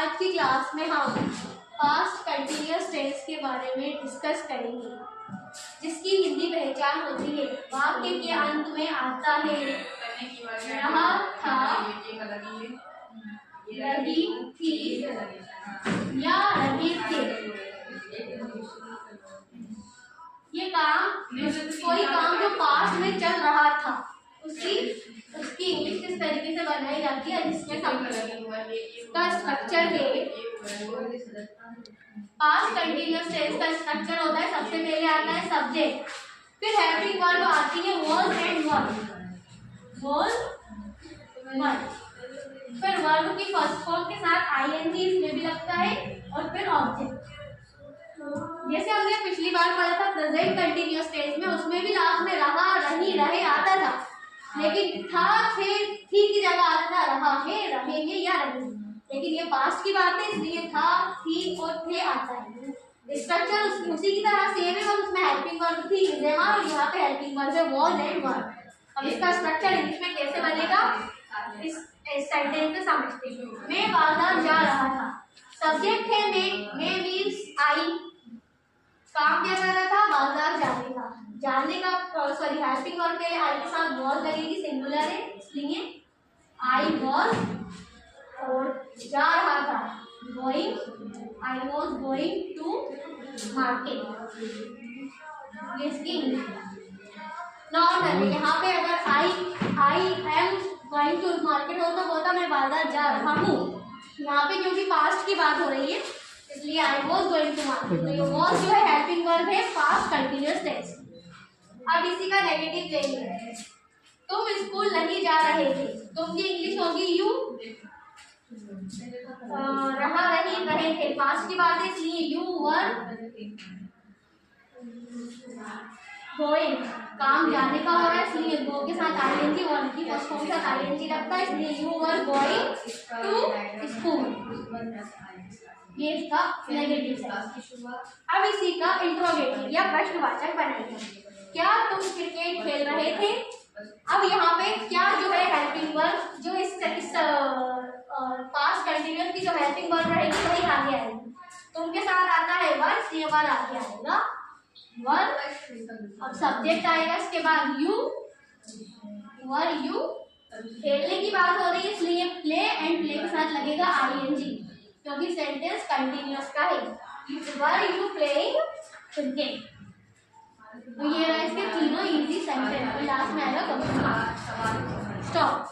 आज की क्लास में हम पास्ट कंटिन्यूअस टेंस के बारे में डिस्कस करेंगे, जिसकी हिंदी पहचान होती है वाक्य के अंत में आता है रहा था, रही थी या रहे थे। ये काम, कोई काम जो पास्ट में चल रहा था उसकी इंग्लिश किस तरीके से बनाई जाती है, जिसमें इसका स्ट्रक्चर है। पास्ट कंटिन्यूअस टेंस का स्ट्रक्चर होता है, सबसे पहले आता है सब्जेक्ट, फिर हेल्पिंग वर्ब आती है वाज एंड वर, फिर वर्ब की फर्स्ट फॉर्म के साथ आईएनजी इसमें भी लगता है, और फिर ऑब्जेक्ट। जैसे हमने पिछली बार पढ़ा था प्रेजेंट कंटिन्यूअस टेंस में, उसमें भी लास्ट में रहा, रही, रहे आता था, लेकिन था, थे, थी की जगह आता था रहा है, रहेंगे या रहेंगे। लेकिन ये पास्ट की बात है, इसलिए था, थी और थे आता है। स्ट्रक्चर उसी की तरह सेम है, बस उसमें हेल्पिंग वर्ब थी जमा, और यहाँ पे हेल्पिंग वर्ब है वाज एंड वर। अब इसका स्ट्रक्चर इंग्लिश में कैसे बनेगा, इस सेंटेंस को समझते हैं। मैं बाजार जा रहा था, सब्जेक्ट है मैं मीन्स आई, काम क्या कर रहा था, बाजार जाने का। जाने का सॉरी हेल्पिंग वर्ब के आई के साथ वॉज लगेगी, सिंगुलर है इसलिए आई वॉज, और जा रहा था going, I was going to market. ये इसकी इंग्लिश। नॉर्मल यहाँ पे अगर I am going to market हो तो बोलता मैं बाजार जा रहा हूँ। यहाँ पे क्योंकि पास्ट की बात हो रही है इसलिए I was going to market. तो ये वॉज जो है हेल्पिंग वर्ब है पास्ट कंटिन्यूअस टेंस। अब इसी का नेगेटिव लेंगे, तुम स्कूल नहीं जा रहे थे, तुम की इंग्लिश होगी यू, रहा, रही, रहे थे, पास्ट की बात है इसलिए यू वर गोइंग, काम जाने का हो रहा है इसलिए गो के साथ आईएनजी, वर की फर्स्ट फॉर्म के साथ आईएनजी लगता है इसलिए you were going to school. ये इसका नेगेटिव है। अब इसी का इंट्रोगेटिव या प्रश्नवाचक बनाएंगे। क्या तुम क्रिकेट खेल रहे थे? अब यहाँ पे क्या जो है हेल्पिंग वर्ब, जो इस पास्ट कंटिन्यूअस की जो हेल्पिंग वर्ब रहेगी वही आगे आएगी। तुम के साथ आता है वर, ये वर आगे आएगा वर। अब सब्जेक्ट आएगा, इसके बाद यू, वर यू। खेलने की बात हो रही है इसलिए प्ले, एंड प्ले के साथ लगेगा आईएनजी क्योंकि सेंटेंस कंटिन्यूअस का है। Were you playing cricket. तो ये रहा इसके तीनों इजी सेंटेंस, लास्ट में आएगा क्वेश्चन मार्क। स्टॉप।